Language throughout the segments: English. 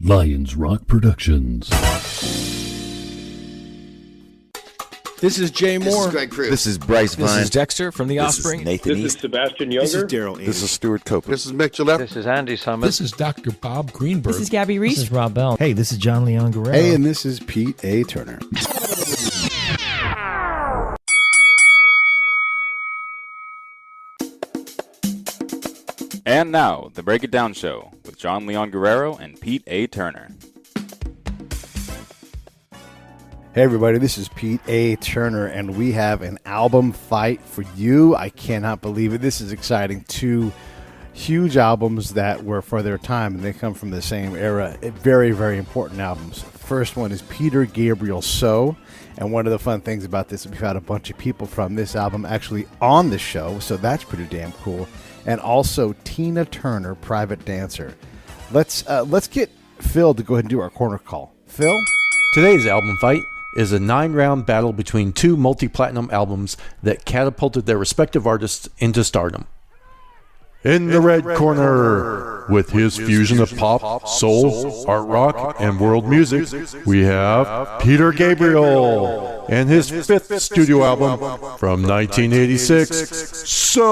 Lions Rock Productions. This is Jay Moore. This is Greg Cruz. This is Bryce Vine. This is Dexter from The Offspring. This is Nathan This is Sebastian Younger. This is Daryl Ames. This is Stewart Copeland. This is Mick Gillette. This is Andy Summers. This is Dr. Bob Greenberg. This is Gabby Reese. This is Rob Bell. Hey, this is John Leon Guerrero. Hey, and this is Pete A. Turner. And now, the Break It Down Show with John Leon Guerrero and Pete A. Turner. Hey, everybody, this is Pete A. Turner, and we have an album fight for you. I cannot believe it. This is exciting. Two huge albums that were for their time, and they come from the same era. Very, very important albums. First one is Peter Gabriel So, and one of the fun things about this is we've had a bunch of people from this album actually on the show, so that's pretty damn cool. And also Tina Turner, Private Dancer. Let's get Phil to go ahead and do our corner call. Phil? Today's album fight is a 9-round battle between two multi-platinum albums that catapulted their respective artists into stardom. In the red corner, with his fusion of pop, soul, art rock, and world music, we have Peter Gabriel and his fifth studio album from 1986, So.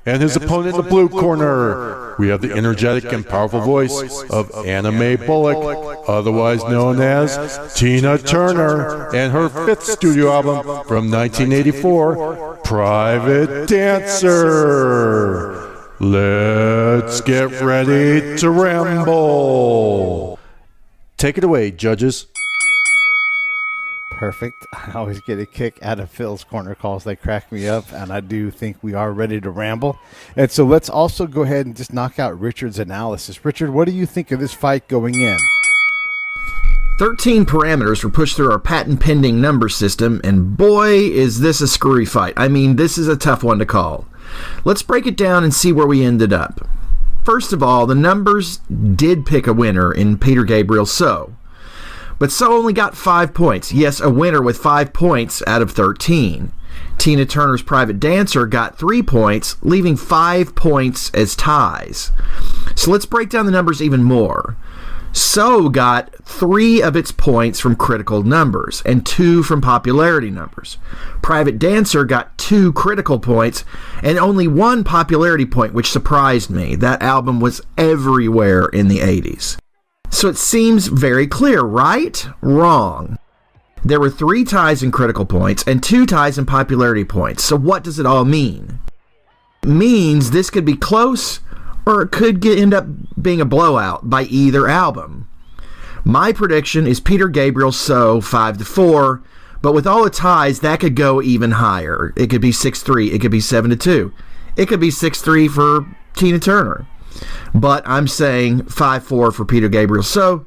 And his opponent in the blue corner, we have the energetic and powerful voice of Anna Mae Bullock, otherwise known as Tina Turner, and her fifth studio album from 1984, Private Dancer. Let's get ready to ramble. Take it away, judges. Perfect. I always get a kick out of Phil's corner calls. They crack me up, and I do think we are ready to ramble. And so let's also go ahead and just knock out Richard's analysis. Richard, what do you think of this fight going in? 13 parameters were pushed through our patent-pending number system, and boy, is this a screwy fight. I mean, this is a tough one to call. Let's break it down and see where we ended up. First of all, the numbers did pick a winner in Peter Gabriel So. But So only got 5 points. Yes, a winner with 5 points out of 13. Tina Turner's Private Dancer got 3 points, leaving 5 points as ties. So let's break down the numbers even more. So got 3 of its points from critical numbers and 2 from popularity numbers. Private Dancer got 2 critical points and only 1 popularity point, which surprised me. That album was everywhere in the 80s. So it seems very clear, right? Wrong. There were 3 ties in critical points and 2 ties in popularity points. So what does it all mean? It means this could be close, or it could end up being a blowout by either album. My prediction is Peter Gabriel So 5-4, but with all the ties, that could go even higher. It could be 6-3, it could be 7-2, it could be 6-3 for Tina Turner. But I'm saying 5-4 for Peter Gabriel So,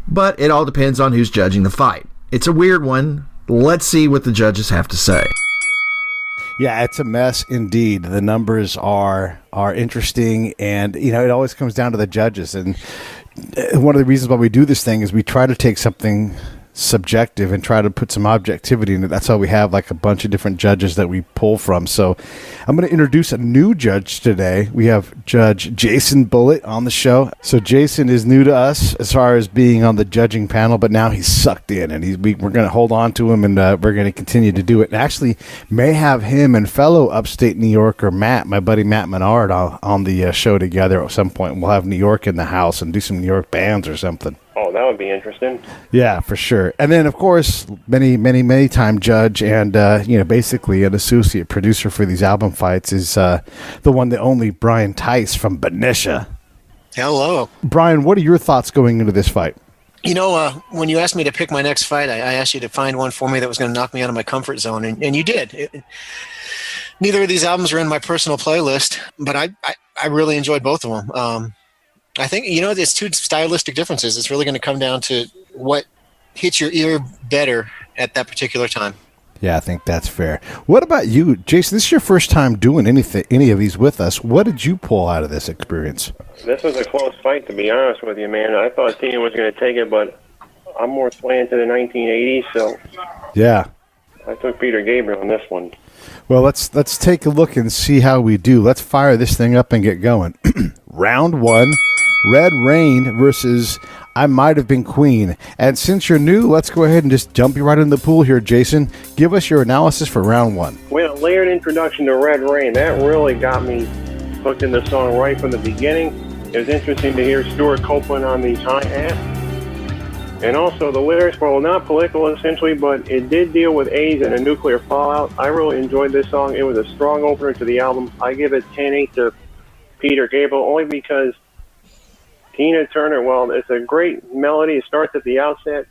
but it all depends on who's judging the fight. It's a weird one. Let's see what the judges have to say. Yeah, it's a mess indeed. The numbers are interesting, and you know it always comes down to the judges. And one of the reasons why we do this thing is we try to take something subjective and try to put some objectivity in it. That's why we have like a bunch of different judges that we pull from. So I'm going to introduce a new judge today. We have Judge Jason Bullett on the show. So Jason is new to us as far as being on the judging panel, but now he's sucked in, and we're going to hold on to him, and we're going to continue to do it. And actually may have him and fellow upstate New Yorker Matt, my buddy Matt Menard, on the show together at some point. We'll have New York in the house and do some New York bands or something. Oh, that would be interesting. Yeah, for sure. And then, of course, many time judge and, basically an associate producer for these album fights is the one, the only Brian Theis from Benicia. Hello. Brian, what are your thoughts going into this fight? You know, when you asked me to pick my next fight, I asked you to find one for me that was going to knock me out of my comfort zone, and you did. Neither of these albums are in my personal playlist, but I really enjoyed both of them. I think, there's 2 stylistic differences. It's really going to come down to what hits your ear better at that particular time. Yeah, I think that's fair. What about you, Jason? This is your first time doing any of these with us. What did you pull out of this experience? This was a close fight, to be honest with you, man. I thought Tina was going to take it, but I'm more swaying to the 1980s, so yeah, I took Peter Gabriel on this one. Well, let's take a look and see how we do. Let's fire this thing up and get going. Round 1. Red Rain versus I Might Have Been Queen. And since you're new, let's go ahead and just jump you right in the pool here, Jason. Give us your analysis for round one. With a layered introduction to Red Rain, that really got me hooked in the song right from the beginning. It was interesting to hear Stewart Copeland on the hi-hat. And also the lyrics, well, not political essentially, but it did deal with AIDS and a nuclear fallout. I really enjoyed this song. It was a strong opener to the album. I give it 10-8 to Peter Gabriel, only because Tina Turner, well, it's a great melody. It starts at the outset.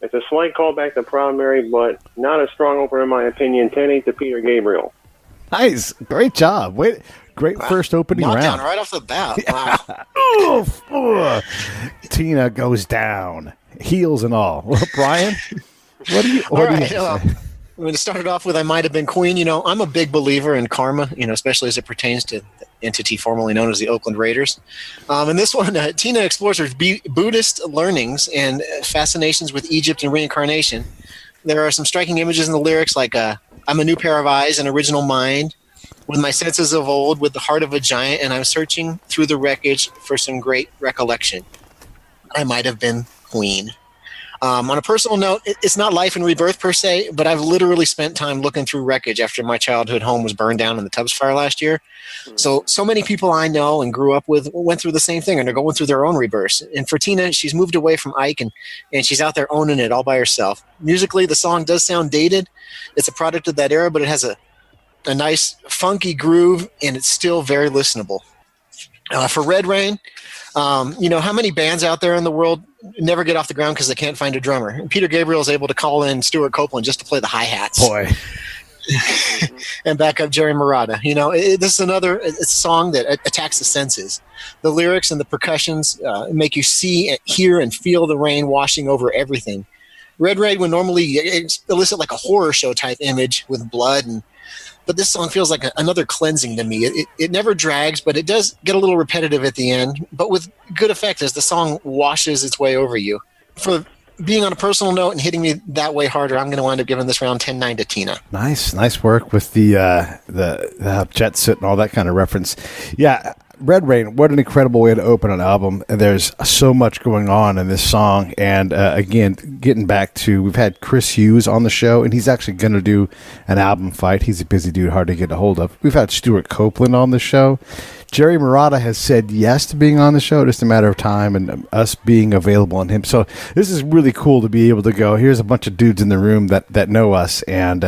It's a slight callback to Proud Mary, but not a strong opener in my opinion. 10-8 to Peter Gabriel. Nice. Great job. Great first opening round. Right off the bat. Wow. Tina goes down. Heels and all. Well, Brian, what do you say? I'm going to start it off with I Might Have Been Queen. You know, I'm a big believer in karma, you know, especially as it pertains to the entity formerly known as the Oakland Raiders. In this one, Tina explores her Buddhist learnings and fascinations with Egypt and reincarnation. There are some striking images in the lyrics like I'm a new pair of eyes, an original mind, with my senses of old, with the heart of a giant, and I'm searching through the wreckage for some great recollection. I might have been queen. On a personal note, it's not life and rebirth per se, but I've literally spent time looking through wreckage after my childhood home was burned down in the Tubbs fire last year. So many people I know and grew up with went through the same thing, and they're going through their own rebirths. And for Tina, she's moved away from Ike, and she's out there owning it all by herself. Musically, the song does sound dated. It's a product of that era, but it has a nice funky groove, and it's still very listenable. For Red Rain, you know, how many bands out there in the world never get off the ground because they can't find a drummer? And Peter Gabriel is able to call in Stewart Copeland just to play the hi-hats. Boy. And back up Jerry Marotta. You know, this is another song that attacks the senses. The lyrics and the percussions make you see, hear, and feel the rain washing over everything. Red Rain would normally elicit like a horror show type image with blood, but this song feels like another cleansing to me. It never drags, but it does get a little repetitive at the end, but with good effect as the song washes its way over you. For being on a personal note and hitting me that way harder, I'm going to wind up giving this round 10-9 to Tina. Nice work with the jet set and all that kind of reference. Yeah, Red Rain, what an incredible way to open an album. There's so much going on in this song. And again, getting back to, we've had Chris Hughes on the show, and he's actually going to do an album fight. He's a busy dude, hard to get a hold of. We've had Stewart Copeland on the show. Jerry Marotta has said yes to being on the show, just a matter of time and us being available on him. So this is really cool to be able to go, here's a bunch of dudes in the room that know us, and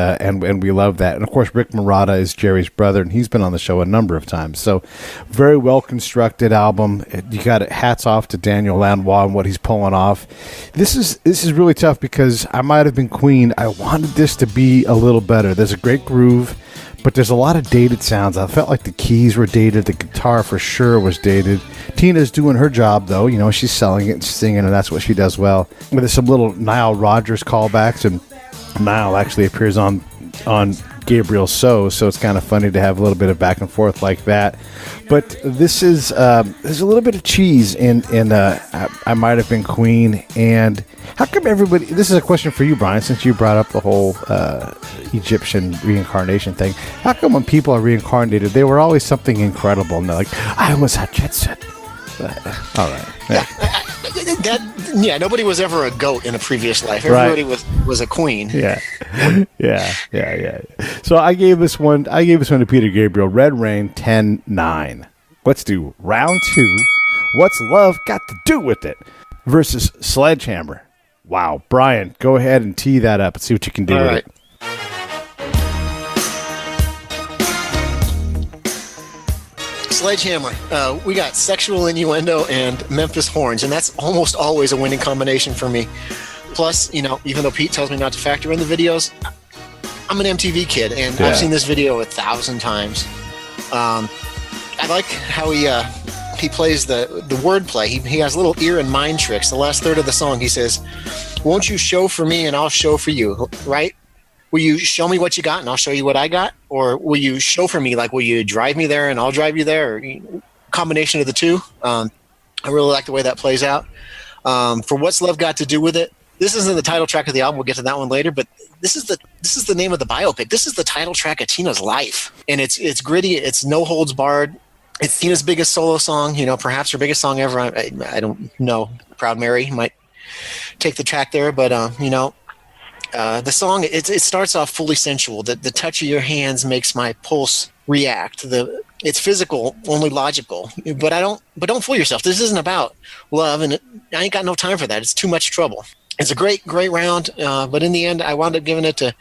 we love that. And of course, Rick Marotta is Jerry's brother, and he's been on the show a number of times. So very well constructed album. You got it. Hats off to Daniel Lanois and what he's pulling off. This is really tough because I Might Have Been Queen. I wanted this to be a little better. There's a great groove, but there's a lot of dated sounds. I felt like the keys were dated. The guitar for sure was dated. Tina's doing her job, though. You know, she's selling it and singing, and that's what she does well. But there's some little Nile Rodgers callbacks, and Nile actually appears on Gabriel So it's kind of funny to have a little bit of back and forth like that. But this is there's a little bit of cheese in I Might Have Been Queen. And how come everybody, this is a question for you, Brian, since you brought up the whole Egyptian reincarnation thing. How come when people are reincarnated, they were always something incredible, and they're like, I was a jet set. All right. Yeah, nobody was ever a goat in a previous life. Everybody was a queen. Yeah. So I gave this one to Peter Gabriel. Red Rain 10-9. Let's do round 2. What's Love Got to Do with It? Versus Sledgehammer. Wow. Brian, go ahead and tee that up and see what you can do with it. Sledgehammer. We got sexual innuendo and Memphis horns, and that's almost always a winning combination for me. Plus, you know, even though Pete tells me not to factor in the videos, I'm an MTV kid, and I've seen this video 1,000 times. I like how he plays the wordplay. He has little ear and mind tricks. The last third of the song, he says, "Won't you show for me and I'll show for you," right? Will you show me what you got and I'll show you what I got? Or will you show for me, like, will you drive me there and I'll drive you there? Or combination of the two. I really like the way that plays out. For What's Love Got to Do with It? This isn't the title track of the album. We'll get to that one later, but this is the name of the biopic. This is the title track of Tina's life. And it's gritty. It's no holds barred. It's Tina's biggest solo song, perhaps her biggest song ever. I don't know. Proud Mary might take the track there, but the song it starts off fully sensual. The touch of your hands makes my pulse react. It's physical, only logical. But don't fool yourself. This isn't about love, and I ain't got no time for that. It's too much trouble. It's a great round, but in the end, I wound up giving it to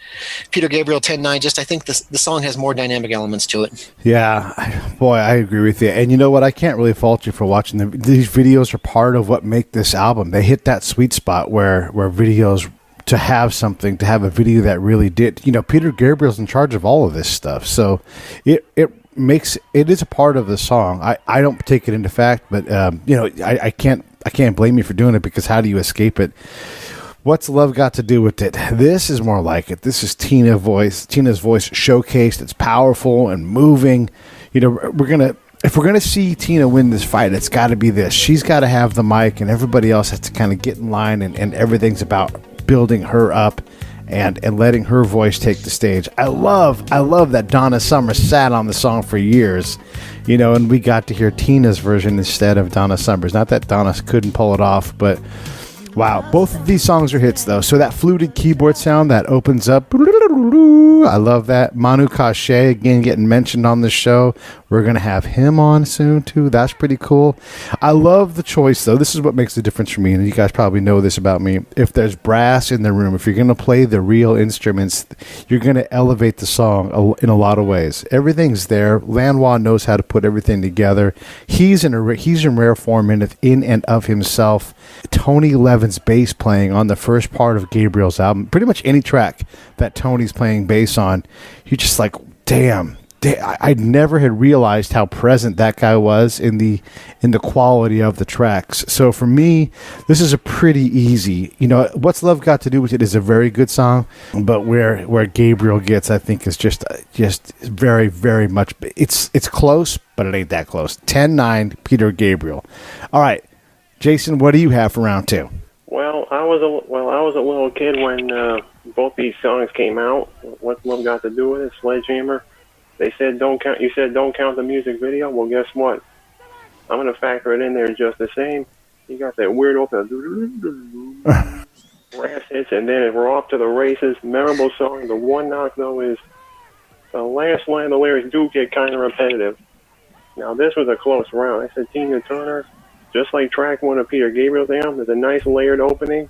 Peter Gabriel 10-9. Just I think the song has more dynamic elements to it. Yeah, boy, I agree with you. And you know what? I can't really fault you for watching them. These videos are part of what make this album. They hit that sweet spot where videos, to have a video that really did. Peter Gabriel's in charge of all of this stuff, so it is a part of the song. I don't take it into fact, but I can't blame you for doing it, because how do you escape it? What's love got to do with it? This is more like it. This is Tina's voice showcased. It's powerful and moving. If we're gonna see Tina win this fight, it's got to be this. She's got to have the mic, and everybody else has to kind of get in line, and everything's about building her up and letting her voice take the stage. I love that Donna Summer sat on the song for years, and we got to hear Tina's version instead of Donna Summer's. Not that Donna couldn't pull it off, but wow, both of these songs are hits though. So that fluted keyboard sound that opens up, I love that. Manu Katché again getting mentioned on the show. We're going to have him on soon too. That's pretty cool. I love the choice though. This is what makes the difference for me, and you guys probably know this about me. If there's brass in the room, if you're going to play the real instruments, you're going to elevate the song in a lot of ways. Everything's there. Lanois knows how to put everything together. He's in rare form in and of himself. Tony Levin's bass playing on the first part of Gabriel's album, pretty much any track that Tony's playing bass on, you're just like, damn, I never had realized how present that guy was in the quality of the tracks. So for me, this is a pretty easy. What's Love Got to Do with It is a very good song, but where Gabriel gets, I think, is just very, very much. It's close, but it ain't that close. 10-9, Peter Gabriel. All right, Jason, what do you have for round two? Well, I was a little kid when both these songs came out. What's Love Got to Do with It? Sledgehammer. They said don't count. You said don't count the music video. Well, guess what? I'm gonna factor it in there just the same. You got that weird open brass hits, and then we're off to the races. Memorable song. The one knock though is the last line of the lyrics do get kind of repetitive. Now this was a close round. I said Tina Turner, just like track one of Peter Gabriel's album. There's a nice layered opening.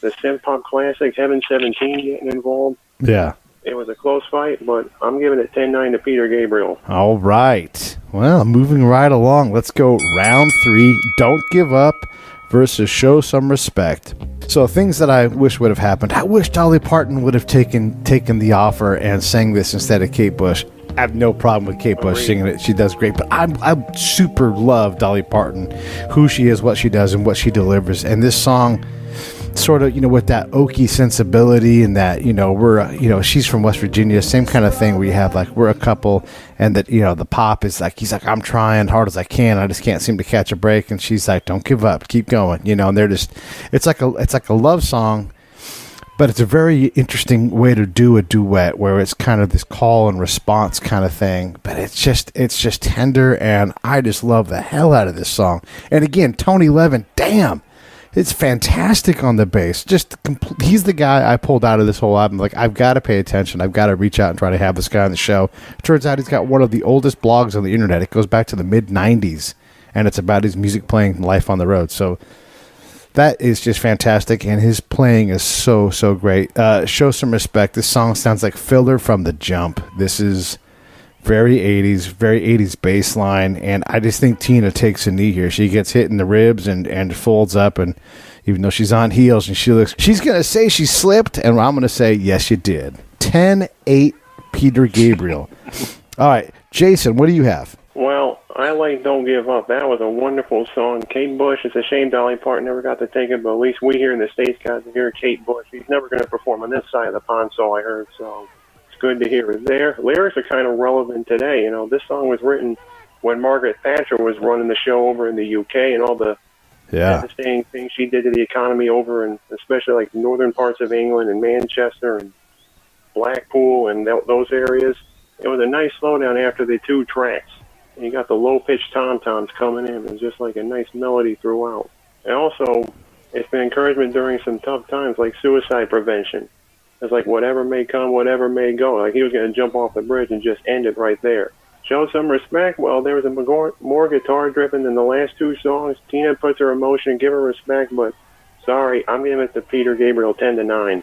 The synth pop classic Heaven 17 getting involved. Yeah. It was a close fight, but I'm giving it 10-9 to Peter Gabriel. All right. Well, moving right along. Let's go round 3. Don't Give Up versus Show Some Respect. So things that I wish would have happened. I wish Dolly Parton would have taken the offer and sang this instead of Kate Bush. I have no problem with Kate Bush singing it. She does great. But I super love Dolly Parton, who she is, what she does, and what she delivers. And this song, sort of, with that oaky sensibility, and that, we're, she's from West Virginia, same kind of thing where you have, like, we're a couple, and that, the pop is like, he's like, I'm trying hard as I can, I just can't seem to catch a break, and she's like, don't give up, keep going, and they're just, it's like a love song, but it's a very interesting way to do a duet where it's kind of this call and response kind of thing, but it's just tender, and I just love the hell out of this song. And again, Tony Levin, damn, it's fantastic on the bass. He's the guy I pulled out of this whole album. Like, I've got to pay attention. I've got to reach out and try to have this guy on the show. Turns out he's got one of the oldest blogs on the internet. It goes back to the mid-'90s, and it's about his music playing life on the road. So that is just fantastic, and his playing is so, so great. Show Some Respect. This song sounds like filler from the jump. This is very 80s bass line, and I just think Tina takes a knee here. She gets hit in the ribs and folds up, and even though she's on heels, and she's going to say she slipped, and I'm going to say, yes, you did. 10-8 Peter Gabriel. All right, Jason, what do you have? Well, I like Don't Give Up. That was a wonderful song. Kate Bush, it's a shame Dolly Parton never got to take it, but at least we here in the States got to hear Kate Bush. She's never going to perform on this side of the pond, so I heard, so good to hear it there. Lyrics are kind of relevant today. This song was written when Margaret Thatcher was running the show over in the UK, and all the devastating things she did to the economy over, and especially like northern parts of England and Manchester and Blackpool and those areas. It was a nice slowdown after the two tracks. and you got the low-pitched tom-toms coming in, and just like a nice melody throughout. And also, it's been encouragement during some tough times, like suicide prevention. It's like whatever may come, whatever may go. Like he was going to jump off the bridge and just end it right there. Show some respect. Well, there was more guitar driven than the last two songs. Tina puts her emotion, give her respect, but sorry, I'm giving it to Peter Gabriel 10-9.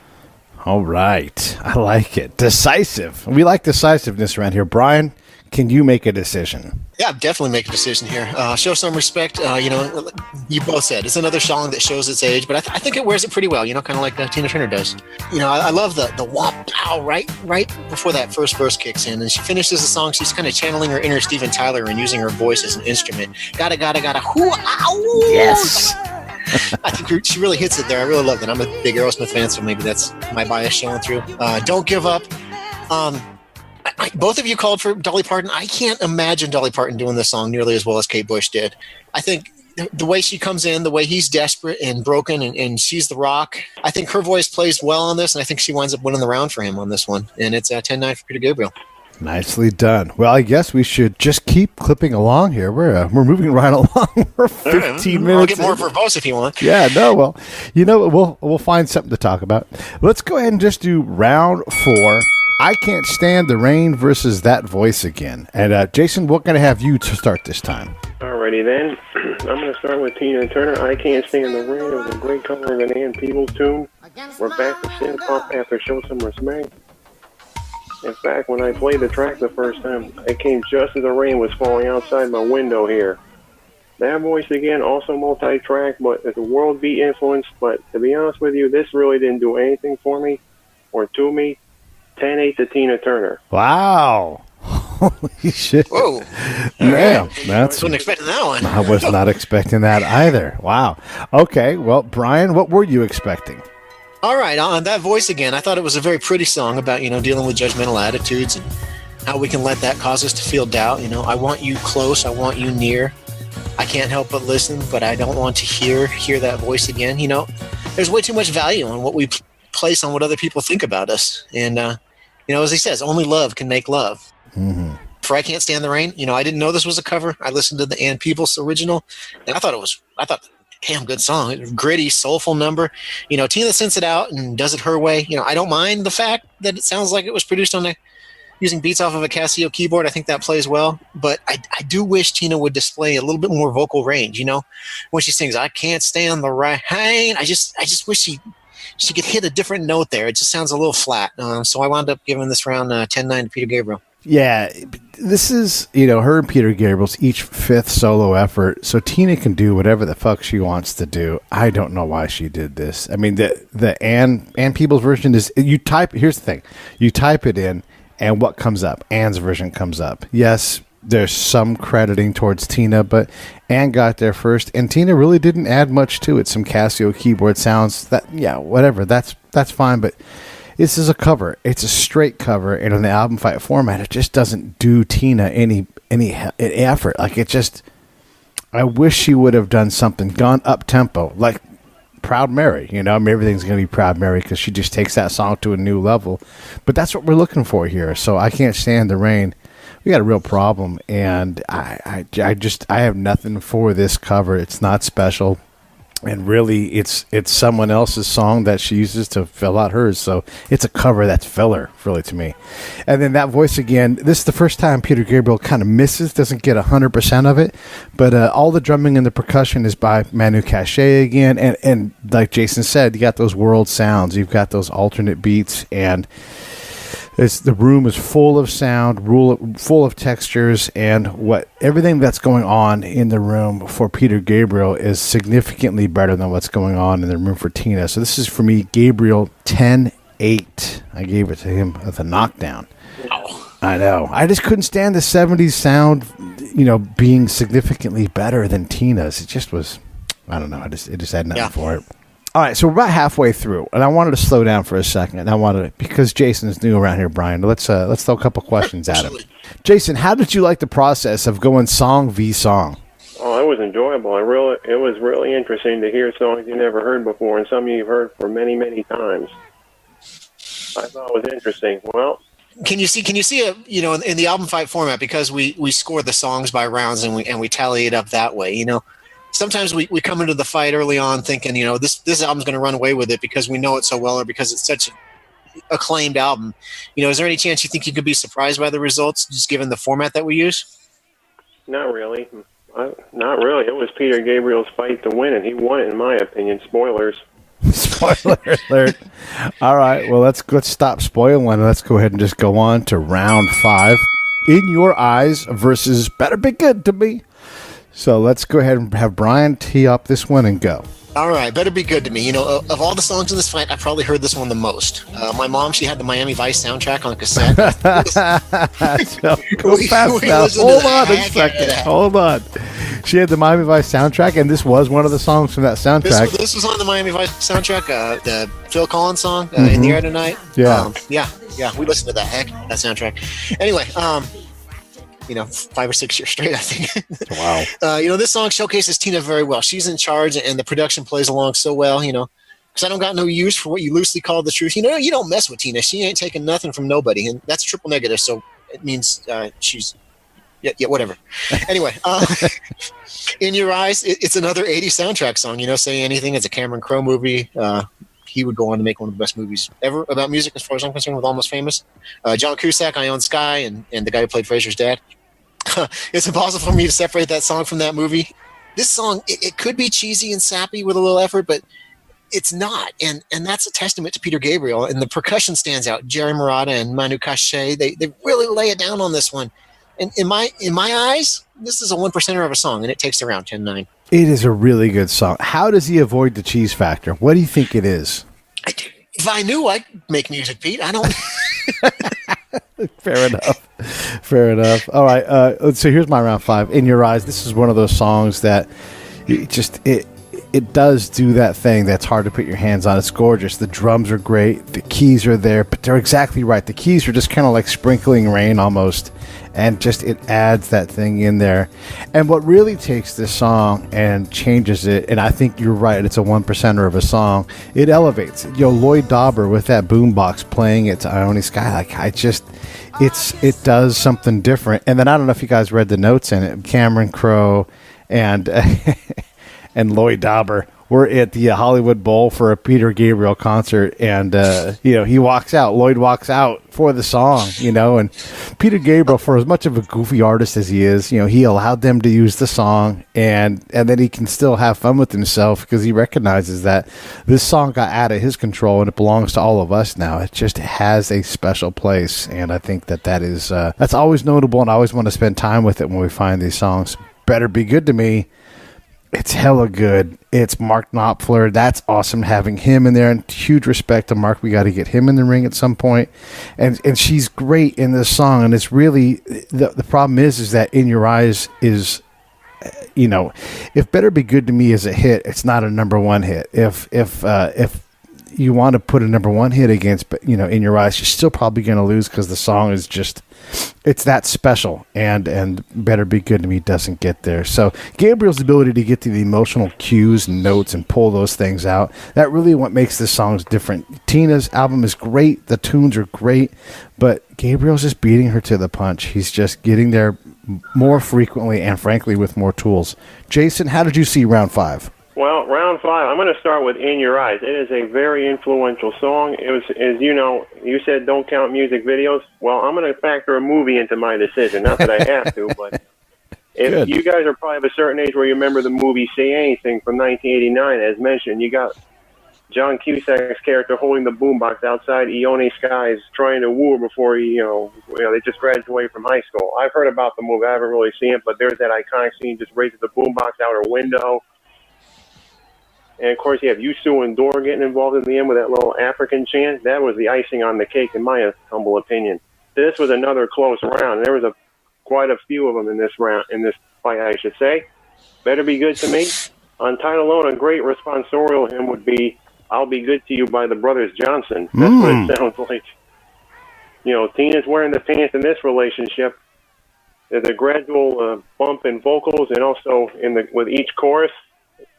All right. I like it. Decisive. We like decisiveness around here. Brian, can you make a decision? Yeah, definitely make a decision here. Show some respect. You both said it's another song that shows its age, but I think it wears it pretty well. Kind of like Tina Turner does. I love the womp pow right before that first verse kicks in, and she finishes the song. She's kind of channeling her inner Steven Tyler and using her voice as an instrument. Gotta, whoo, ow. Yes. I think she really hits it there. I really love that. I'm a big Aerosmith fan, so maybe that's my bias showing through. Don't Give Up. Both of you called for Dolly Parton. I can't imagine Dolly Parton doing this song nearly as well as Kate Bush did. I think the way she comes in, the way he's desperate and broken, and she's the rock, I think her voice plays well on this, and I think she winds up winning the round for him on this one. And it's 10-9 for Peter Gabriel. Nicely done. Well, I guess we should just keep clipping along here. We're moving right along. We're 15 minutes. I'll get more verbose if you want. Yeah, no, well, we'll find something to talk about. Let's go ahead and just do round 4. I Can't Stand the Rain versus That Voice Again. And Jason, we're going to have you to start this time. Alrighty then. I'm going to start with Tina Turner. I Can't Stand the Rain. It was a great cover of an Ann Peebles tune. We're back to synth pop after Show Some Respect. In fact, when I played the track the first time, it came just as the rain was falling outside my window here. That Voice Again, also multi-track, but it's a world beat influence. But to be honest with you, this really didn't do anything for me or to me. 10-8 to Tina Turner. Wow. Holy shit. Whoa. Yeah. I wasn't expecting that one. I was not expecting that either. Wow. Okay. Well, Brian, what were you expecting? All right. On That Voice Again, I thought it was a very pretty song about, dealing with judgmental attitudes and how we can let that cause us to feel doubt. I want you close. I want you near. I can't help but listen, but I don't want to hear that voice again. There's way too much value on what we place on what other people think about us. And, as he says, only love can make love. Mm-hmm. For I Can't Stand the Rain, I didn't know this was a cover. I listened to the Ann Peebles original, and I thought, damn good song. Gritty, soulful number. Tina sends it out and does it her way. I don't mind the fact that it sounds like it was produced using beats off of a Casio keyboard. I think that plays well. But I do wish Tina would display a little bit more vocal range. When she sings, I can't stand the rain. I just wish she could hit a different note there. It just sounds a little flat. So I wound up giving this round 10-9 to Peter Gabriel. Yeah, this is, her and Peter Gabriel's each fifth solo effort, so Tina can do whatever the fuck she wants to do. I don't know why she did this. I mean, the Ann Peebles version is, here's the thing, you type it in, and what comes up? Ann's version comes up. Yes, there's some crediting towards Tina, but Ann got there first, and Tina really didn't add much to it. Some Casio keyboard sounds, whatever, that's fine, but this is a cover. It's a straight cover, and in the album fight format, it just doesn't do Tina any effort. Like, I wish she would have done something, gone up tempo, like Proud Mary. Everything's going to be Proud Mary because she just takes that song to a new level. But that's what we're looking for here. So I Can't Stand the Rain. We got a real problem, and I have nothing for this cover. It's not special. And really, it's someone else's song that she uses to fill out hers. So it's a cover that's filler, really, to me. And then That Voice Again, this is the first time Peter Gabriel kind of misses, doesn't get 100% of it. But all the drumming and the percussion is by Manu Katché again. And like Jason said, you got those world sounds. You've got those alternate beats. And the room is full of sound, full of textures, and everything that's going on in the room for Peter Gabriel is significantly better than what's going on in the room for Tina. So this is, for me, Gabriel 10-8. I gave it to him with a knockdown. Wow. I know. I just couldn't stand the 70s sound, being significantly better than Tina's. It just was, I don't know. It just had nothing for it. All right, so we're about halfway through, and I wanted to slow down for a second. And because Jason's new around here, Brian, let's throw a couple questions at him. Jason, how did you like the process of going song v song? Oh, it was enjoyable. It was really interesting to hear songs you never heard before, and some you've heard for many, many times. I thought it was interesting. Well, Can you see a in the album fight format, because we score the songs by rounds and we tally it up that way. Sometimes we come into the fight early on thinking this album's going to run away with it because we know it so well or because it's such an acclaimed album. Is there any chance you think you could be surprised by the results just given the format that we use? Not really. Not really. It was Peter Gabriel's fight to win, and he won it in my opinion. Spoilers. Spoiler alert. All right, well, let's stop spoiling and let's go ahead and just go on to round 5. In Your Eyes versus Better Be Good to Me. So let's go ahead and have Brian tee up this one and go. All right, Better Be Good to Me. Of all the songs in this fight, I probably heard this one the most. My mom, she had the Miami Vice soundtrack on cassette. So, go fast now. Hold on a second. Hold on. She had the Miami Vice soundtrack, and this was one of the songs from that soundtrack. This was on the Miami Vice soundtrack, the Phil Collins song, In the Air Tonight. Yeah. Yeah, we listened to that soundtrack. Anyway, 5 or 6 years straight, I think. Wow. This song showcases Tina very well. She's in charge, and the production plays along so well, because I don't got no use for what you loosely call the truth. You don't mess with Tina. She ain't taking nothing from nobody, and that's triple negative, so it means she's... Yeah, whatever. Anyway, In Your Eyes, it's another 80s soundtrack song. Say Anything. It's a Cameron Crowe movie. He would go on to make one of the best movies ever about music, as far as I'm concerned, with Almost Famous. John Cusack, I Own Sky, and the guy who played Fraser's dad. It's impossible for me to separate that song from that movie. This song, it could be cheesy and sappy with a little effort, but it's not. And that's a testament to Peter Gabriel. And the percussion stands out. Jerry Murata and Manu Katché, they really lay it down on this one. And in my eyes, this is a 1%er of a song, and it takes around 10-9. It is a really good song. How does he avoid the cheese factor? What do you think it is? If I knew, I'd make music, Pete. I don't... Fair enough. All right. So here's my round 5. In Your Eyes. This is one of those songs that it does do that thing that's hard to put your hands on. It's gorgeous. The drums are great. The keys are there, but they're exactly right. The keys are just kind of like sprinkling rain almost. And just it adds that thing in there. And what really takes this song and changes it, and I think you're right, it's a 1%er of a song, it elevates it. Lloyd Dobber with that boombox playing it to Ione Sky, it does something different. And then I don't know if you guys read the notes in it. Cameron Crowe and and Lloyd Dobber were at the Hollywood Bowl for a Peter Gabriel concert, and he walks out. Lloyd walks out for the song, and Peter Gabriel, for as much of a goofy artist as he is, he allowed them to use the song, and then he can still have fun with himself because he recognizes that this song got out of his control and it belongs to all of us now. It just has a special place, and I think that is that's always notable, and I always want to spend time with it when we find these songs. Better Be Good to Me. It's hella good. It's Mark Knopfler. That's awesome having him in there. And huge respect to Mark. We got to get him in the ring at some point. And she's great in this song. And it's really the problem is that In Your Eyes is, if Better Be Good to Me is a hit, it's not a number one hit. If you want to put a number one hit against, In Your Eyes, you're still probably going to lose because the song is just, it's that special, and Better Be Good to Me doesn't get there. So Gabriel's ability to get to the emotional cues and notes and pull those things out, that really what makes this songs different. Tina's album is great, the tunes are great, but Gabriel's just beating her to the punch. He's just getting there more frequently and frankly with more tools. Jason, how did you see round 5? Well, round 5, I'm going to start with In Your Eyes. It is a very influential song. It was, as you said don't count music videos. Well, I'm going to factor a movie into my decision. Not that I have to, but if you guys are probably of a certain age where you remember the movie Say Anything from 1989, as mentioned, you got John Cusack's character holding the boombox outside Ione Sky's trying to woo her before they just graduated from high school. I've heard about the movie. I haven't really seen it, but there's that iconic scene, just raises the boombox out her window. And, of course, you have Yusu and Dor getting involved in the end with that little African chant. That was the icing on the cake, in my humble opinion. This was another close round. There was quite a few of them in this fight, I should say. Better Be Good to Me. Untitled alone, a great responsorial hymn would be I'll Be Good to You by the Brothers Johnson. That's what it sounds like. Tina's wearing the pants in this relationship. There's a gradual bump in vocals, and also with each chorus,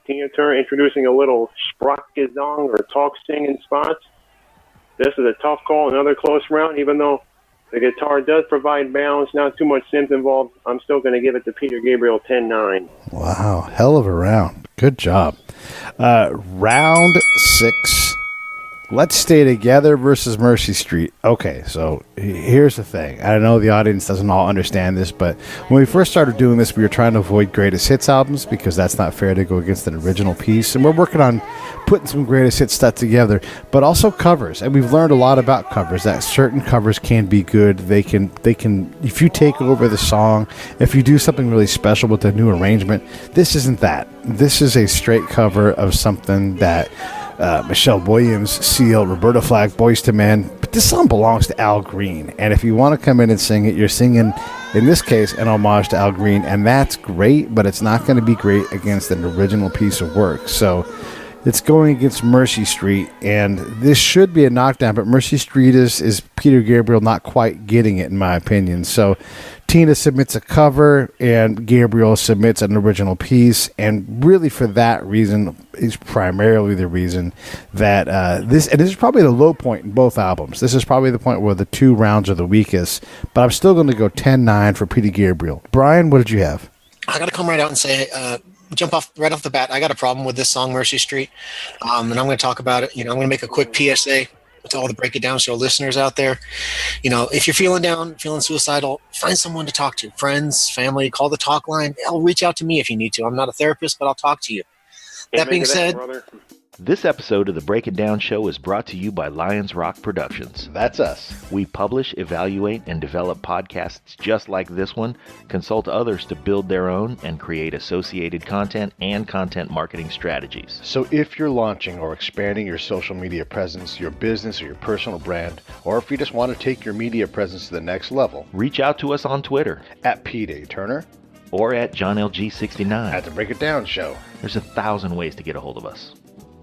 Tina Turner introducing a little sprachgesang or talk singing spots. This is a tough call, another close round, even though The guitar does provide balance, not too much synth involved. I'm still going to give it to Peter Gabriel 10-9. Wow, hell of a round. Good job. Round 6. Let's Stay Together versus Mercy Street. Okay, so here's the thing. I know the audience doesn't all understand this, but when we first started doing this, we were trying to avoid greatest hits albums because that's not fair to go against an original piece. And we're working on putting some greatest hits stuff together, but also covers. And we've learned a lot about covers, that certain covers can be good. They can, if you take over the song, if you do something really special with a new arrangement, this isn't that. This is a straight cover of something that Michelle Williams, Seal, Roberta Flack, Boyz II Men. But this song belongs to Al Green. And if you want to come in and sing it, you're singing, in this case, an homage to Al Green. And that's great, but it's not going to be great against an original piece of work. So it's going against Mercy Street. And this should be a knockdown, but Mercy Street is Peter Gabriel not quite getting it, in my opinion. So Tina submits a cover, and Gabriel submits an original piece, and really for that reason is primarily the reason that this is probably the low point in both albums. This is probably the point where the two rounds are the weakest, but I'm still going to go 10-9 for Peter Gabriel. Brian, what did you have? I got to come right out and say, jump off right off the bat, I got a problem with this song, Mercy Street, and I'm going to talk about it. I'm going to make a quick PSA to all the Break It Down Show listeners out there. If you're feeling down, feeling suicidal, find someone to talk to. Friends, family, call the talk line. Hell, reach out to me if you need to. I'm not a therapist, but I'll talk to you. That being said, this episode of the Break It Down Show is brought to you by Lions Rock Productions. That's us. We publish, evaluate, and develop podcasts just like this one, consult others to build their own, and create associated content and content marketing strategies. So if you're launching or expanding your social media presence, your business, or your personal brand, or if you just want to take your media presence to the next level, reach out to us on Twitter at P. Turner or at JohnLG69 at the Break It Down Show. There's 1,000 ways to get a hold of us.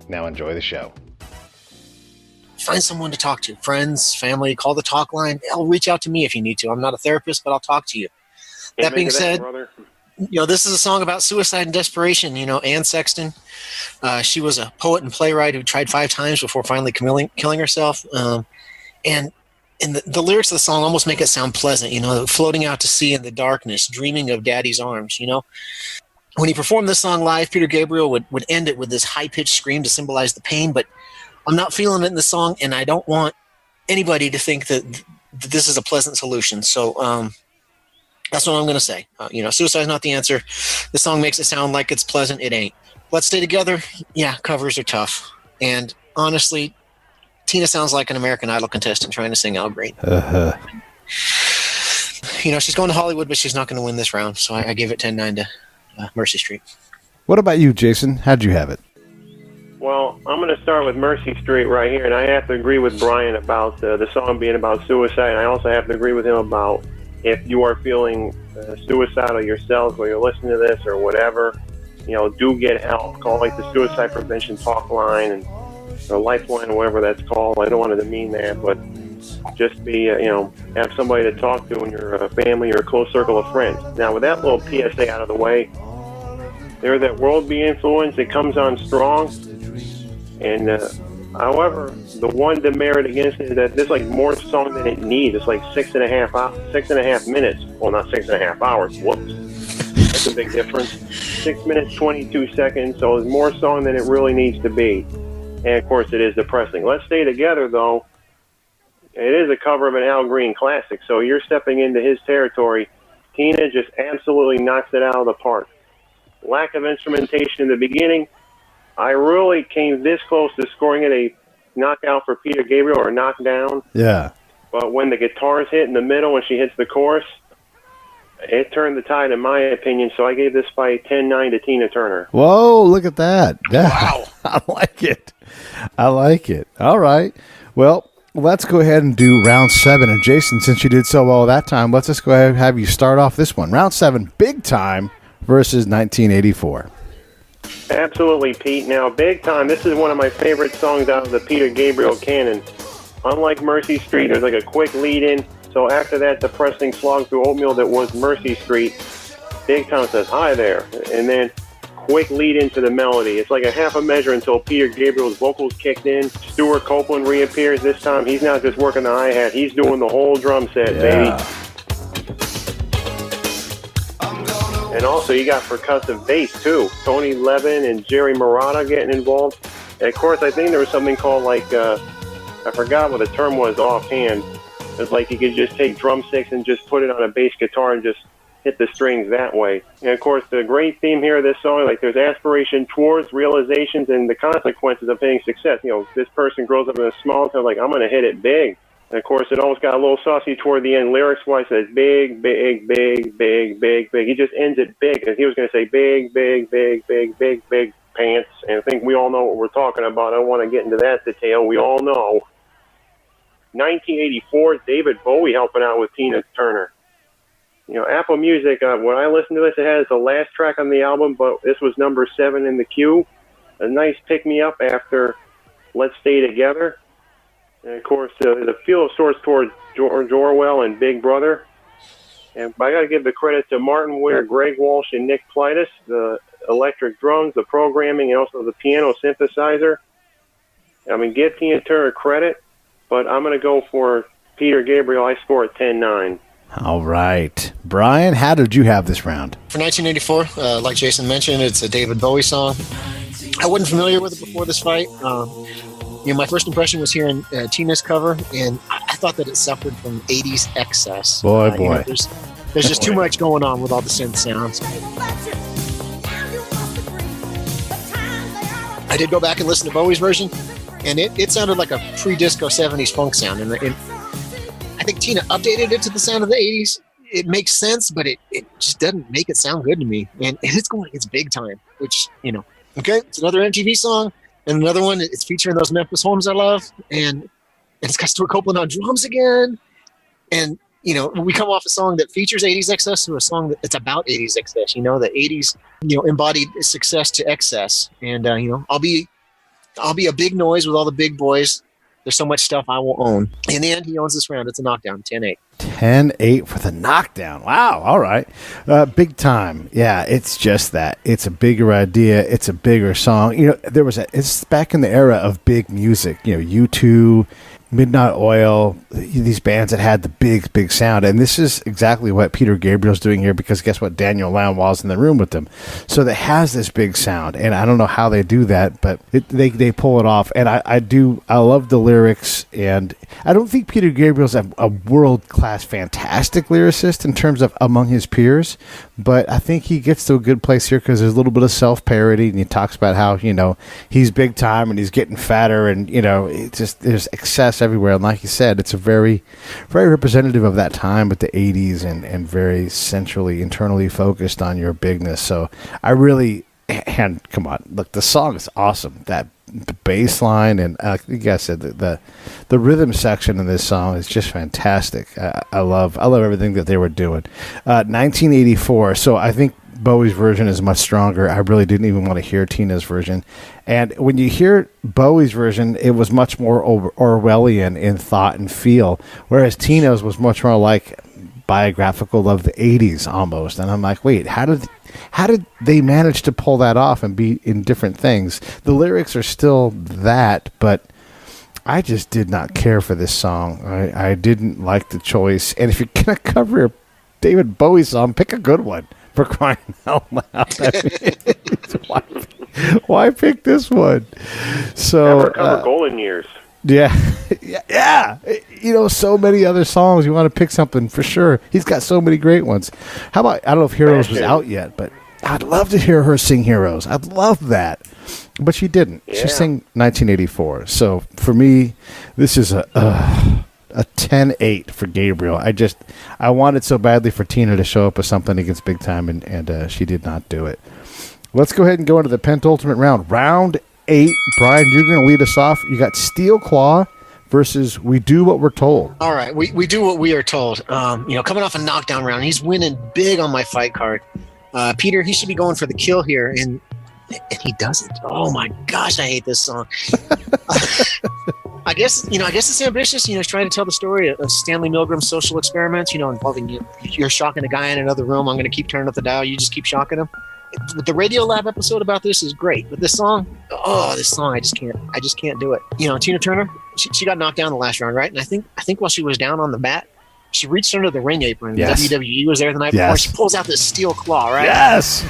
Now enjoy the show. Find someone to talk to. Friends, family, call the talk line. Hell, reach out to me if you need to. I'm not a therapist, but I'll talk to you. That being said, this is a song about suicide and desperation. Anne Sexton, she was a poet and playwright who tried 5 times before finally killing herself. And the lyrics of the song almost make it sound pleasant, floating out to sea in the darkness, dreaming of daddy's arms, When he performed this song live, Peter Gabriel would end it with this high-pitched scream to symbolize the pain, but I'm not feeling it in the song, and I don't want anybody to think that this is a pleasant solution. So that's what I'm going to say. Suicide is not the answer. The song makes it sound like it's pleasant. It ain't. Let's Stay Together. Yeah, covers are tough. And honestly, Tina sounds like an American Idol contestant trying to sing Al Green. She's going to Hollywood, but she's not going to win this round. So I give it 10-9 to Mercy Street. What about you, Jason? How'd you have it? Well, I'm going to start with Mercy Street right here, and I have to agree with Brian about the song being about suicide, and I also have to agree with him about if you are feeling suicidal yourself or you're listening to this or whatever, do get help. Call like the Suicide Prevention Talk Line or Lifeline or whatever that's called. I don't want to demean that, but just be, have somebody to talk to in your family or a close circle of friends. Now, with that little PSA out of the way, there's that worldly influence that comes on strong. And, however, the one demerit against it is that there's like more song than it needs. It's like 6.5 minutes. Well, not 6.5 hours. Whoops. That's a big difference. 6 minutes, 22 seconds. So there's more song than it really needs to be. And, of course, it is depressing. Let's Stay Together, though. It is a cover of an Al Green classic, so you're stepping into his territory. Tina just absolutely knocks it out of the park. Lack of instrumentation in the beginning. I really came this close to scoring it a knockout for Peter Gabriel or knockdown. Yeah. But when the guitars hit in the middle when she hits the chorus, it turned the tide in my opinion, so I gave this fight 10-9 to Tina Turner. Whoa, look at that. Yeah. Wow. I like it. All right. Well, let's go ahead and do round 7. And Jason, since you did so well that time, let's just go ahead and have you start off this one. Round 7, Big Time versus 1984. Absolutely, Pete. Now, Big Time, this is one of my favorite songs out of the Peter Gabriel canon. Unlike Mercy Street, there's like a quick lead-in. So after that depressing slog through oatmeal that was Mercy Street, Big Time says, hi there. And then quick lead into the melody. It's like a half a measure until Peter Gabriel's vocals kicked in. Stewart Copeland reappears this time. He's not just working the hi-hat. He's doing the whole drum set, baby. And also, you got percussive bass, too. Tony Levin and Jerry Marotta getting involved. And, of course, I think there was something called, like, I forgot what the term was offhand. It's like you could just take drumsticks and just put it on a bass guitar and just hit the strings that way. And, of course, the great theme here of this song, like, there's aspiration towards realizations and the consequences of hitting success. You know, this person grows up in a small town, like, I'm going to hit it big. And, of course, it almost got a little saucy toward the end. Lyrics-wise, it says big, big, big, big, big, big. He just ends it big, because he was going to say big, big, big, big, big, big pants. And I think we all know what we're talking about. I don't want to get into that detail. We all know. 1984, David Bowie helping out with Tina Turner. You know, Apple Music, when I listened to this, it has the last track on the album, but this was number 7 in the queue. A nice pick-me-up after Let's Stay Together. And, of course, the feel of sorts towards George Orwell and Big Brother. And I got to give the credit to Martin Weir, Greg Walsh, and Nick Plytus, the electric drums, the programming, and also the piano synthesizer. I mean, give Tina Turner credit, but I'm going to go for Peter Gabriel. I score at 10-9. All right. Brian, how did you have this round? For 1984, like Jason mentioned, it's a David Bowie song. I wasn't familiar with it before this fight. You know, my first impression was hearing Tina's cover, and I thought that it suffered from 80s excess. Boy. You know, there's just too much going on with all the synth sounds. I did go back and listen to Bowie's version, and it sounded like a pre-disco 70s funk sound. And I think Tina updated it to the sound of the 80s. It makes sense, but it just doesn't make it sound good to me. And it's big time, which, you know, okay, it's another MTV song. And another one, it's featuring those Memphis Homes I love. And it's got Stewart Copeland on drums again. And, you know, we come off a song that features 80s excess to a song that's about 80s excess. You know, the 80s, you know, embodied success to excess. And, you know, I'll be a big noise with all the big boys. There's so much stuff I will own. In the end, he owns this round. It's a knockdown, 10-8. 10-8 for the knockdown. Wow. All right. Big time. Yeah, it's just that. It's a bigger idea. It's a bigger song. You know, it's back in the era of big music. You know, U2, Midnight Oil, these bands that had the big sound. And this is exactly what Peter Gabriel's doing here, because guess what? Daniel Lanois in the room with them. So that has this big sound. And I don't know how they do that, but they pull it off. And I love the lyrics. And I don't think Peter Gabriel's a world-class, fantastic lyricist in terms of among his peers. But I think he gets to a good place here because there's a little bit of self-parody. And he talks about how, you know, he's big time and he's getting fatter. And, you know, it's just there's excess everywhere. And like you said, it's a very, very representative of that time with the 80s and very centrally, internally focused on your bigness. So I really, and come on, look, the song is awesome. The bass line and like you guys said, the rhythm section in this song is just fantastic. I love everything that they were doing. 1984. So I think Bowie's version is much stronger. I really didn't even want to hear Tina's version. And when you hear Bowie's version, it was much more Orwellian in thought and feel, whereas Tina's was much more like biographical of the 80s almost. And I'm like, wait, how did they manage to pull that off and be in different things? The lyrics are still that, but I just did not care for this song. I didn't like the choice. And if you're going to cover a David Bowie song, pick a good one. For crying out loud. Why pick this one? So Never cover Golden Years. Yeah. You know, so many other songs. You want to pick something for sure. He's got so many great ones. How about, I don't know if Heroes was out yet, but I'd love to hear her sing Heroes. I'd love that. But she didn't. Yeah. She sang 1984. So for me, this is a 10-8 for Gabriel. I wanted so badly for Tina to show up with something against Big Time, and she did not do it. Let's go ahead and go into the penultimate round. Round 8. Brian, you're going to lead us off. You got Steel Claw versus We Do What We're Told. All right, we do what we are told. You know, coming off a knockdown round, he's winning big on my fight card. Peter, he should be going for the kill here, and he doesn't. Oh my gosh, I hate this song. I guess it's ambitious. You know, he's trying to tell the story of Stanley Milgram's social experiments. You know, involving you're shocking a guy in another room. I'm going to keep turning up the dial. You just keep shocking him. The Radio Lab episode about this is great, but this song, I just can't do it. You know, Tina Turner, she got knocked down the last round, right? And I think while she was down on the mat, she reached under the ring apron. Yes. WWE was there the night before. She pulls out this steel claw, right? Yes.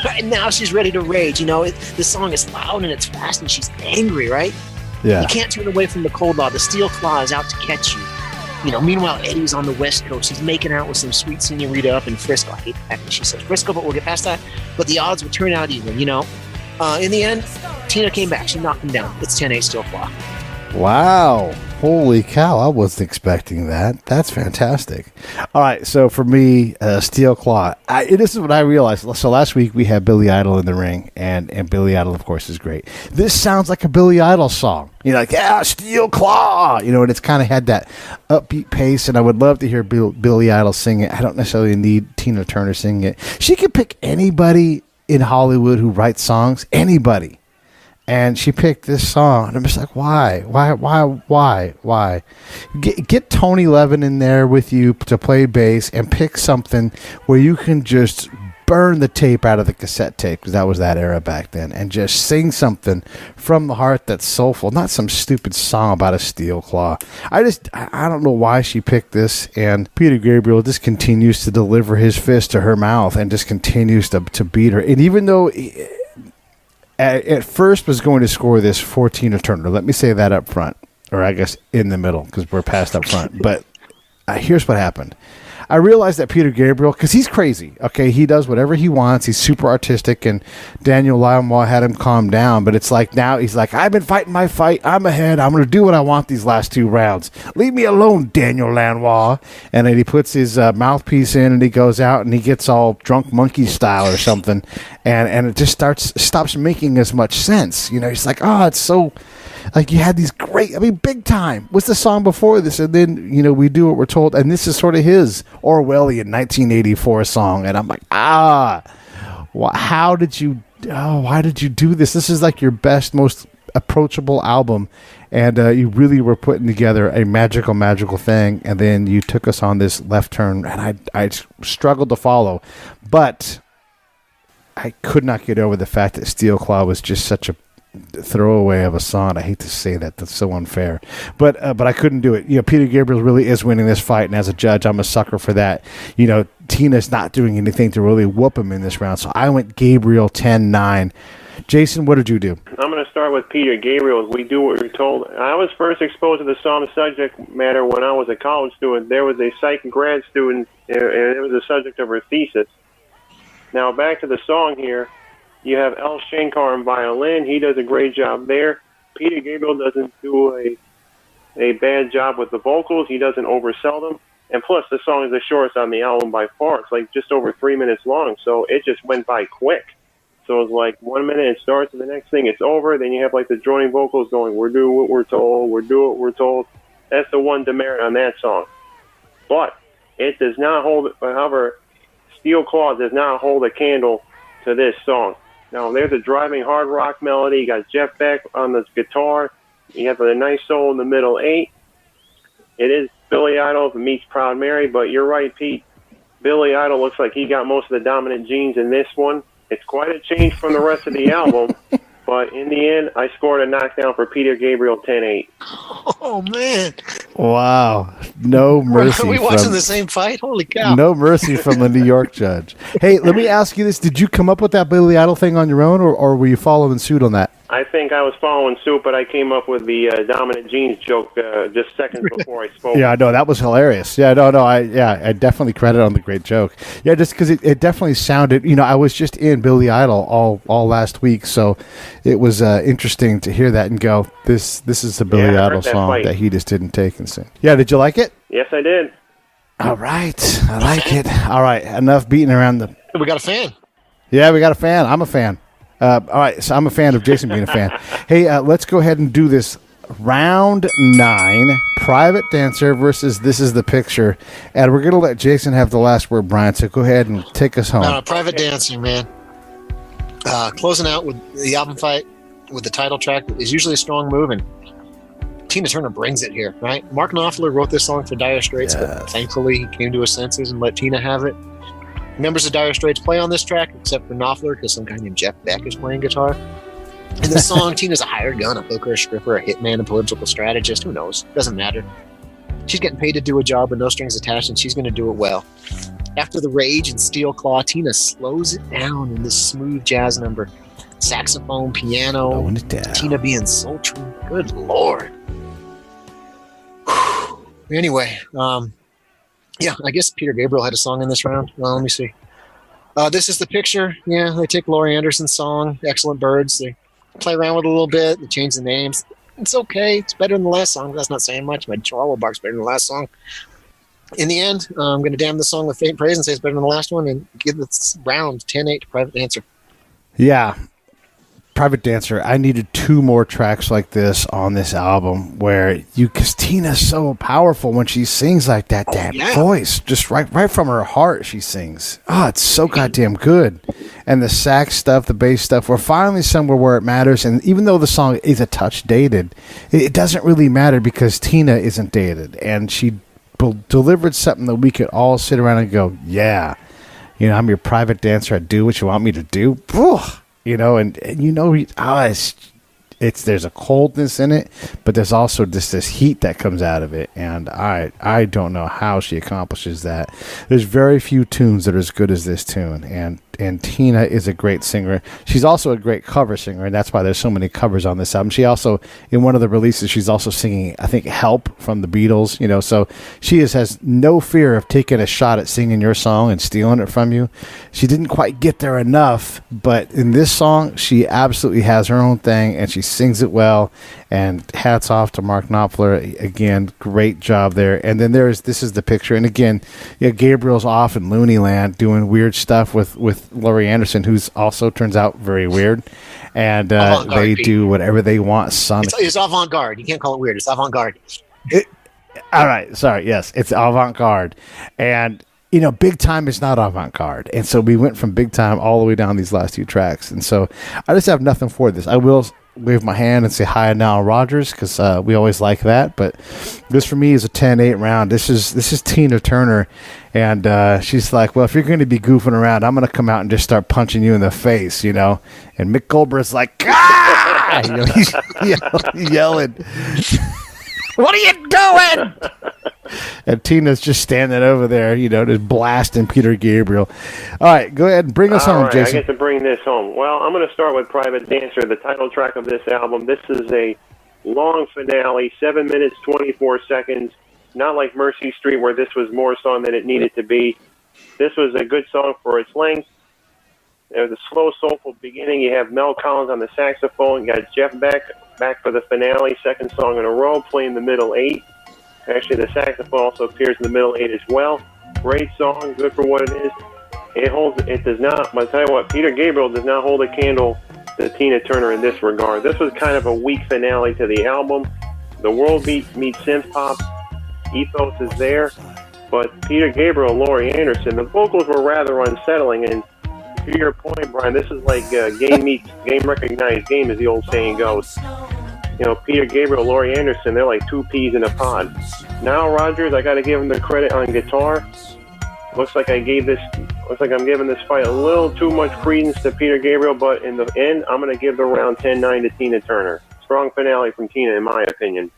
And now she's ready to rage. You know, this song is loud and it's fast, and she's angry, right? Yeah. You can't turn away from the cold law. The steel claw is out to catch you. You know, meanwhile, Eddie's on the West Coast. He's making out with some sweet senorita up in Frisco. I hate the fact that she says Frisco, but we'll get past that. But the odds would turn out even, you know. In the end, Tina came back. She knocked him down. It's 10-8 steel claw. Wow. Holy cow. I wasn't expecting that. That's fantastic. All right. So for me, Steel Claw, this is what I realized. So last week we had Billy Idol in the ring, and Billy Idol, of course, is great. This sounds like a Billy Idol song. You know, like, yeah, Steel Claw. You know, and it's kind of had that upbeat pace, and I would love to hear Billy Idol sing it. I don't necessarily need Tina Turner singing it. She could pick anybody in Hollywood who writes songs, anybody. And she picked this song, and I'm just like, why? Get Tony Levin in there with you to play bass, and pick something where you can just burn the tape out of the cassette tape, because that was that era back then, and just sing something from the heart that's soulful, not some stupid song about a steel claw. I don't know why she picked this, and Peter Gabriel just continues to deliver his fist to her mouth and just continues to beat her. And even though at first was going to score this for Tina Turner. Let me say that up front, or I guess in the middle, because we're past up front. But here's what happened. I realized that Peter Gabriel, because he's crazy, okay? He does whatever he wants. He's super artistic, and Daniel Lanois had him calm down. But it's like now he's like, I've been fighting my fight. I'm ahead. I'm going to do what I want these last 2 rounds. Leave me alone, Daniel Lanois. And then he puts his mouthpiece in, and he goes out, and he gets all drunk monkey style or something. And it just stops making as much sense. You know, he's like, it's so... Like, you had these great, Big Time was the song before this, and then, you know, We Do What We're Told, and this is sort of his Orwellian 1984 song, and I'm like, why did you do this? This is like your best, most approachable album, and you really were putting together a magical thing, and then you took us on this left turn, and I struggled to follow, but I could not get over the fact that Steel Claw was just such a throwaway of a song. I hate to say that. That's so unfair. But I couldn't do it. You know, Peter Gabriel really is winning this fight, and as a judge, I'm a sucker for that. You know, Tina's not doing anything to really whoop him in this round, so I went Gabriel 10-9. Jason, what did you do? I'm going to start with Peter Gabriel's We Do What We're Told. I was first exposed to the song subject matter when I was a college student. There was a psych grad student, and it was the subject of her thesis. Now, back to the song here. You have Al Shankar on violin. He does a great job there. Peter Gabriel doesn't do a bad job with the vocals. He doesn't oversell them. And plus, the song is the shortest on the album by far. It's like just over 3 minutes long, so it just went by quick. So it's like 1 minute it starts, and the next thing it's over. Then you have like the joining vocals going, we're doing what we're told, we're doing what we're told. That's the one demerit on that song. But it does not hold, however, Steel Claw does not hold a candle to this song. Now, there's a driving hard rock melody. You got Jeff Beck on the guitar. You have a nice solo in the middle 8. It is Billy Idol meets Proud Mary, but you're right, Pete. Billy Idol looks like he got most of the dominant genes in this one. It's quite a change from the rest of the album, but in the end, I scored a knockdown for Peter Gabriel 10-8. Oh, man. Wow. No mercy. Are we watching the same fight? Holy cow. No mercy from the New York judge. Hey, let me ask you this. Did you come up with that Billy Idol thing on your own, or were you following suit on that? I think I was following suit, but I came up with the dominant genes joke just seconds before I spoke. Yeah, no, that was hilarious. Yeah, no, I definitely credit on the great joke. Yeah, just because it definitely sounded, you know, I was just in Billy Idol all last week, so it was interesting to hear that and go, this is the Billy Idol song that he just didn't take and sing. Yeah, did you like it? Yes, I did. All right, I like it. All right, enough beating around the... We got a fan. Yeah, we got a fan. I'm a fan. All right, so I'm a fan of Jason being a fan. Hey, let's go ahead and do this. Round 9, Private Dancer versus This Is the Picture. And we're going to let Jason have the last word, Brian, so go ahead and take us home. No, Private Dancer, man. Closing out with the album fight with the title track is usually a strong move, and Tina Turner brings it here, right? Mark Knopfler wrote this song for Dire Straits, but thankfully he came to his senses and let Tina have it. members of Dire Straits play on this track, except for Knopfler, because some guy named Jeff Beck is playing guitar. In this song, Tina's a hired gun, a hooker, a stripper, a hitman, a political strategist. Who knows? Doesn't matter. She's getting paid to do a job with no strings attached, and she's going to do it well. After the rage and steel claw, Tina slows it down in this smooth jazz number. Saxophone, piano, Tina being sultry. Good Lord. Anyway, yeah, I guess Peter Gabriel had a song in this round. Well, let me see. This is the picture. Yeah, they take Laurie Anderson's song, Excellent Birds. They play around with it a little bit. They change the names. It's okay. It's better than the last song. That's not saying much. My Chihuahua bark's better than the last song. In the end, I'm going to damn this song with faint praise and say it's better than the last one and give this round 10-8 to Private Dancer. Yeah. Private Dancer, I needed 2 more tracks like this on this album where because Tina's so powerful when she sings like that, voice, just right from her heart she sings. Oh, it's so goddamn good. And the sax stuff, the bass stuff, we're finally somewhere where it matters. And even though the song is a touch dated, it doesn't really matter because Tina isn't dated. And she delivered something that we could all sit around and go, yeah, you know, I'm your private dancer. I do what you want me to do. You know, and you know, it's there's a coldness in it, but there's also this heat that comes out of it, and I don't know how she accomplishes that. There's very few tunes that are as good as this tune, and Tina is a great singer. She's also a great cover singer, and that's why there's so many covers on this album. She also, in one of the releases, she's also singing, I think, Help from the Beatles, you know, so she has no fear of taking a shot at singing your song and stealing it from you. She didn't quite get there enough, but in this song, she absolutely has her own thing, and she sings it well, and hats off to Mark Knopfler. Again, great job there. And then this is the picture, and again, yeah, Gabriel's off in Looney Land doing weird stuff with Laurie Anderson, who's also turns out very weird, and they do whatever they want. It's avant-garde. You can't call it weird. It's avant-garde. All right, sorry. Yes, it's avant-garde, and you know, Big Time is not avant-garde, and so we went from Big Time all the way down these last 2 tracks, and so I just have nothing for this. I will wave my hand and say hi to Nile Rodgers because we always like that, but this for me is a 10-8 round. This is Tina Turner, and she's like, well, if you're going to be goofing around, I'm going to come out and just start punching you in the face, you know. And Mick Goldberg's like, ah! You know, he's yelling, what are you doing? And Tina's just standing over there, you know, just blasting Peter Gabriel. All right, go ahead and bring us home, Jason. I get to bring this home. Well, I'm going to start with Private Dancer, the title track of this album. This is a long finale, 7 minutes, 24 seconds. Not like Mercy Street, where this was more song than it needed to be. This was a good song for its length. There's a slow, soulful beginning. You have Mel Collins on the saxophone. You got Jeff Beck back for the finale, second song in a row, playing the middle 8. Actually, the saxophone also appears in the middle 8 as well. Great song, good for what it is. It does not, but I'll tell you what, Peter Gabriel does not hold a candle to Tina Turner in this regard. This was kind of a weak finale to the album. The world meets synth pop ethos is there, but Peter Gabriel, Laurie Anderson, the vocals were rather unsettling, and to your point, Brian, this is like game recognized game, as the old saying goes. You know, Peter Gabriel, Laurie Anderson, they're like 2 peas in a pod. Nile Rodgers, I got to give him the credit on guitar. Looks like I'm giving this fight a little too much credence to Peter Gabriel, but in the end, I'm going to give the round 10-9 to Tina Turner. Strong finale from Tina, in my opinion.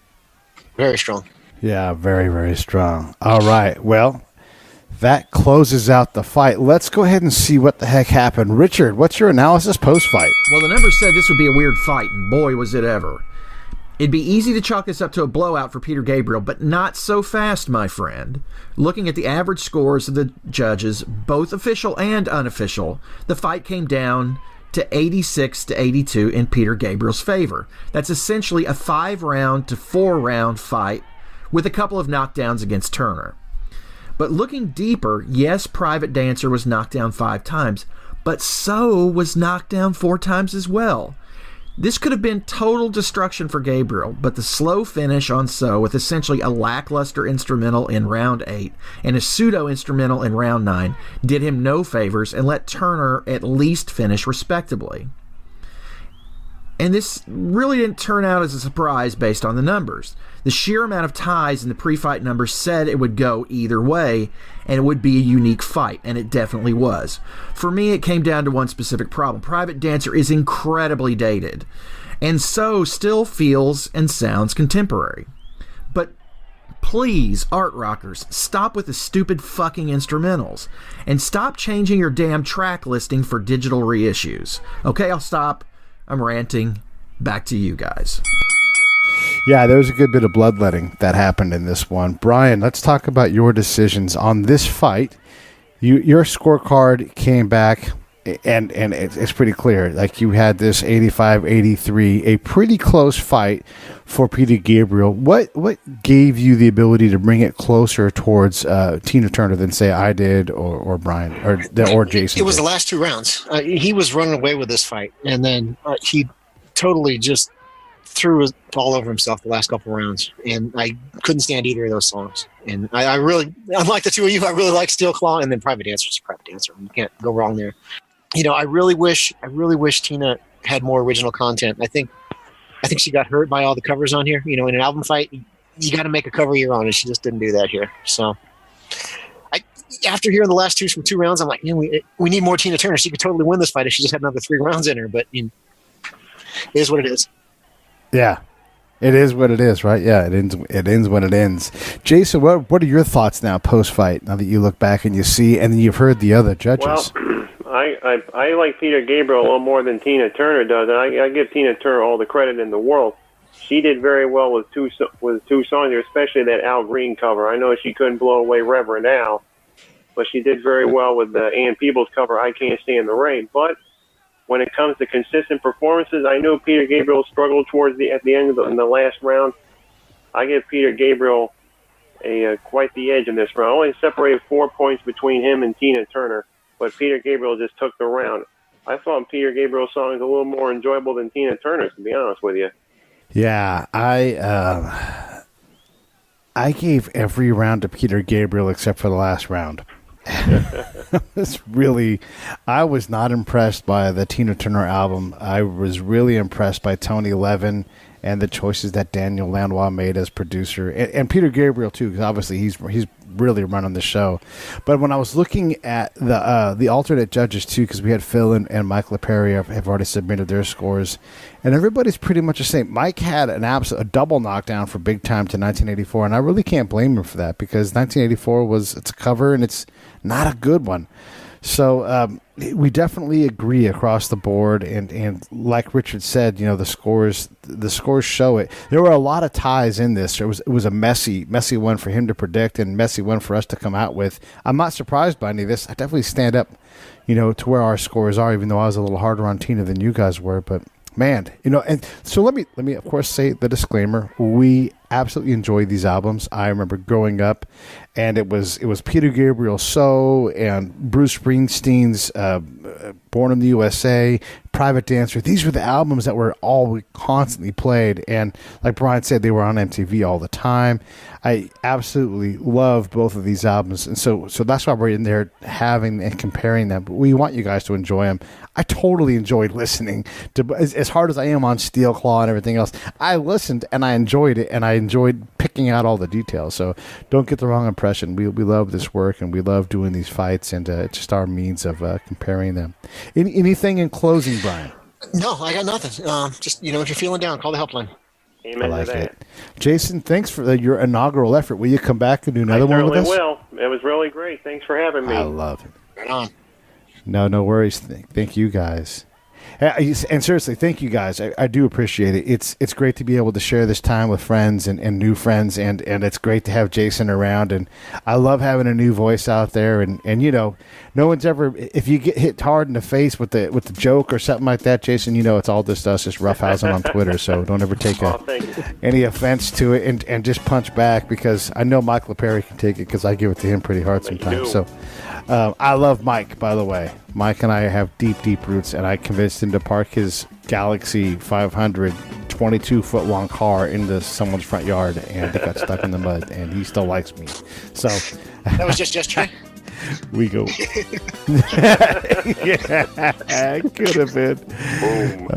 Very strong. Yeah, very, very strong. All right, well, that closes out the fight. Let's go ahead and see what the heck happened. Richard, what's your analysis post-fight? Well, the numbers said this would be a weird fight, and boy, was it ever. It'd be easy to chalk this up to a blowout for Peter Gabriel, but not so fast, my friend. Looking at the average scores of the judges, both official and unofficial, the fight came down to 86-82 in Peter Gabriel's favor. That's essentially a 5-round to 4-round fight with a couple of knockdowns against Turner. But looking deeper, yes, Private Dancer was knocked down 5 times, but So was knocked down 4 times as well. This could have been total destruction for Gabriel, but the slow finish on So, with essentially a lackluster instrumental in round 8 and a pseudo-instrumental in round 9, did him no favors and let Turner at least finish respectably. And this really didn't turn out as a surprise based on the numbers. The sheer amount of ties in the pre-fight numbers said it would go either way, and it would be a unique fight, and it definitely was. For me, it came down to one specific problem. Private Dancer is incredibly dated, and so still feels and sounds contemporary. But please, art rockers, stop with the stupid fucking instrumentals, and stop changing your damn track listing for digital reissues. Okay, I'll stop. I'm ranting. Back to you guys. Yeah, there was a good bit of bloodletting that happened in this one. Brian, let's talk about your decisions on this fight. Your scorecard came back, and it's pretty clear. Like, you had this 85-83, a pretty close fight for Peter Gabriel. What gave you the ability to bring it closer towards Tina Turner than, say, I did or Brian or Jason? It was did? the last 2 rounds. He was running away with this fight, and then he totally just threw it all over himself the last couple rounds, and I couldn't stand either of those songs. And I really, unlike the two of you, I really like Steel Claw, and then Private Dancer is Private Dancer. You can't go wrong there. You know, I really wish Tina had more original content. I think she got hurt by all the covers on here. You know, in an album fight, you got to make a cover your own, and she just didn't do that here. So, after hearing the last 2 from 2 rounds, I'm like, you know, we need more Tina Turner. She could totally win this fight if she just had another 3 rounds in her. But you know, it is what it is. Yeah, it is what it is, right? Yeah, it ends when it ends. Jason, what are your thoughts now post-fight, now that you look back and you see, and you've heard the other judges? Well, I like Peter Gabriel a little more than Tina Turner does, and I give Tina Turner all the credit in the world. She did very well with two songs, especially that Al Green cover. I know she couldn't blow away Reverend Al, but she did very well with the Ann Peebles cover, I Can't Stand the Rain. But when it comes to consistent performances, I know Peter Gabriel struggled at the end in the last round. I give Peter Gabriel quite the edge in this round. I only separated 4 points between him and Tina Turner, but Peter Gabriel just took the round. I thought Peter Gabriel's song was a little more enjoyable than Tina Turner's, to be honest with you. Yeah, I gave every round to Peter Gabriel except for the last round. I was not impressed by the Tina Turner album. I was really impressed by Tony Levin and the choices that Daniel Lanois made as producer, and Peter Gabriel too, because obviously he's really running the show. But when I was looking at the alternate judges too, because we had Phil and Mike LePerry have already submitted their scores, and everybody's pretty much the same. Mike had a double knockdown for Big Time to 1984, and I really can't blame him for that, because 1984 it's a cover and it's not a good one. So we definitely agree across the board, and like Richard said, you know, the scores show it. There were a lot of ties in this. It was a messy one for him to predict, and messy one for us to come out with. I'm not surprised by any of this. I definitely stand up, you know, to where our scores are, even though I was a little harder on Tina than you guys were. But man, you know, and so let me of course say the disclaimer: we absolutely enjoy these albums. I remember growing up, and it was Peter Gabriel So and Bruce Springsteen's Born in the USA, Private Dancer. These were the albums that were all constantly played, and like Brian said, they were on MTV all the time. I absolutely love both of these albums, and so that's why we're in there having and comparing them. But we want you guys to enjoy them. I totally enjoyed listening to, as hard as I am on Steel Claw and everything else. I listened and I enjoyed it, and I enjoyed picking out all the details. So don't get the wrong impression. We love this work, and we love doing these fights, and it's just our means of comparing them. Anything in closing, Brian? No, I got nothing. Just, you know, if you're feeling down, call the helpline. Amen. I like it. Jason, thanks for your inaugural effort. Will you come back and do another one with us? I certainly will. It was really great. Thanks for having me. I love it. Right on. No worries. Thank you guys. And seriously, thank you guys. I do appreciate it. It's great to be able to share this time with friends and new friends, and it's great to have Jason around. And I love having a new voice out there. And you know, no one's ever, if you get hit hard in the face with the joke or something like that, Jason, you know it's all just us, just roughhousing on Twitter. So don't ever take any offense to it, and just punch back, because I know Mike LePerry can take it, because I give it to him pretty hard sometimes. So I love Mike, by the way. Mike and I have deep roots, and I convinced him to park his Galaxy 500 22-foot-long car into someone's front yard, and it got stuck in the mud, and he still likes me. So that was just yesterday. We go. Yeah, it could have been. Boom.